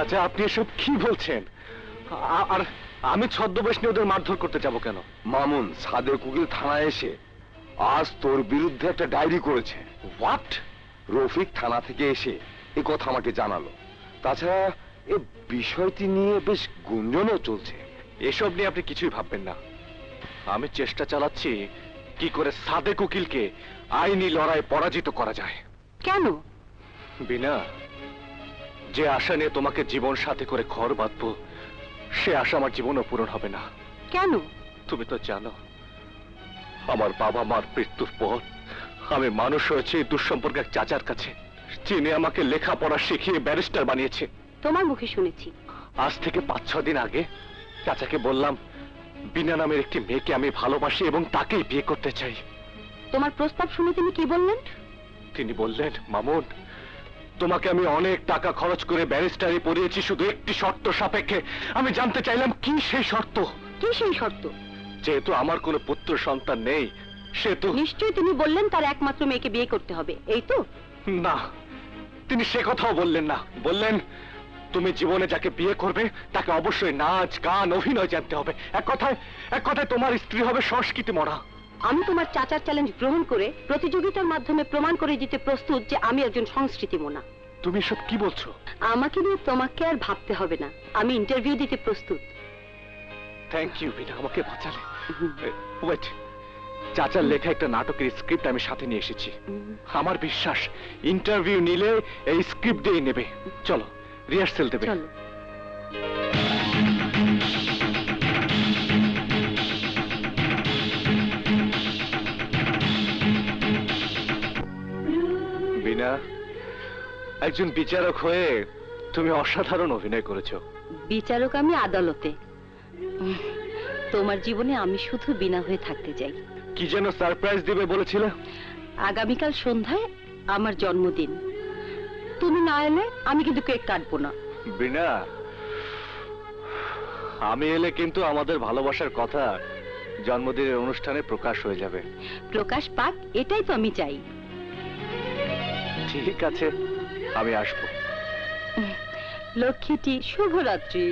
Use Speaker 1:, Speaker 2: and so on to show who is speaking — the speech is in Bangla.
Speaker 1: আচ্ছা, আপনি এসব কি বলছেন? আর আমি ছদ্মবেশ নিয়ে ওদের মারধর করতে যাব কেন?
Speaker 2: মামুন, সাদেক উকিল থানায় এসে আজ তোর বিরুদ্ধে একটা ডায়েরি করেছে।
Speaker 1: হোয়াট?
Speaker 2: রফিক থানা থেকে এসে এ কথা আমাকে জানালো। তাছাড়া এ বিষয়টি নিয়ে বেশ গুঞ্জনও চলছে।
Speaker 1: এসব নিয়ে আপনি কিছুই ভাববেন না। আমি চেষ্টা চালাচ্ছি কি করে সাদেক উকিলকে আইনি লড়াই পরাজিত করা যায়।
Speaker 3: কেন?
Speaker 1: বিনা, যে আশা নিয়ে তোমাকে জীবন সাথী করে ঘর বাঁধবো, সে আশা আমার জীবনও পূরণ হবে না।
Speaker 3: কেন?
Speaker 1: তুমি তো জানো, আমার বাবা মার মৃত্যুর পর আমি মানুষ হয়েছে এই দুঃসম্পর্ক এক চাচার কাছে, যিনি আমাকে লেখাপড়া শিখিয়ে ব্যারিস্টার বানিয়েছে।
Speaker 3: তোমার মুখে শুনেছি।
Speaker 1: আজ থেকে 5-6 দিন আগে চাচাকে বললাম বিনা নামের একটি মেয়েকে আমি ভালোবাসি এবং তাকেই বিয়ে করতে চাই।
Speaker 3: তোমার প্রস্তাব শুনে তিনি কি বললেন?
Speaker 1: তিনি বললেন, মামুন, তোমাকে আমি অনেক টাকা খরচ করে ব্যারিস্টারি পড়িয়েছি শুধু একটি শর্ত সাপেক্ষে। আমি জানতে চাইলাম কি সেই শর্ত?
Speaker 3: কি সেই শর্ত?
Speaker 1: যেহেতু আমার কোনো পুত্র সন্তান নেই, সেহেতু
Speaker 3: নিশ্চয়ই তিনি বললেন তার একমাত্র মেয়েকে বিয়ে করতে হবে, এই তো?
Speaker 1: না, তিনি সে কথাও বললেন না। বললেন, তুমি জীবনে যাকে বিয়ে করবে তাকে অবশ্যই নাচ গান অভিনয় জানতে হবে। এক কথায় তোমার স্ত্রী হবে সংস্কৃতি মরা।
Speaker 3: আমি তোমার চাচার চ্যালেঞ্জ গ্রহণ করে প্রতিযোগিতার মাধ্যমে প্রমাণ করে দিতে প্রস্তুত যে আমি একজন সংস্কৃতি মোনা।
Speaker 1: তুমি সব কি বলছো?
Speaker 3: আমাকে নিয়ে তোমাকে আর ভাবতে হবে না, আমি ইন্টারভিউ দিতে প্রস্তুত।
Speaker 1: থ্যাংক ইউ বিনা, আমাকে বাঁচালে। ওয়েট, চাচার লেখা একটা নাটকের স্ক্রিপ্ট আমি সাথে নিয়ে এসেছি। আমার বিশ্বাস ইন্টারভিউ নিলে এই স্ক্রিপ্ট দিয়ে নেবে। চলো, রিহার্সেল দেবে।
Speaker 3: চলো।
Speaker 1: বিনা, একজন বিচারক হয়ে তুমি অসাধারণ অভিনয় করেছো।
Speaker 3: বিচারক আমি আদালতে, তোমার জীবনে আমি শুধু বিনা হয়ে থাকতে চাই।
Speaker 1: কি যেন সারপ্রাইজ দিবে বলেছিলে?
Speaker 3: আগামীকাল সন্ধ্যায় আমার জন্মদিন, তুমি না এলে আমি কিন্তু কেক কাটবো না।
Speaker 1: বিনা, আমি এলে কিন্তু আমাদের ভালোবাসার কথা জন্মদিনের অনুষ্ঠানে প্রকাশ হয়ে যাবে।
Speaker 3: প্রকাশ পাক, এটাই তো আমি চাই।
Speaker 1: ঠিক আছে, আমি আসবো।
Speaker 3: লক্ষ্মীটি, শুভরাত্রি।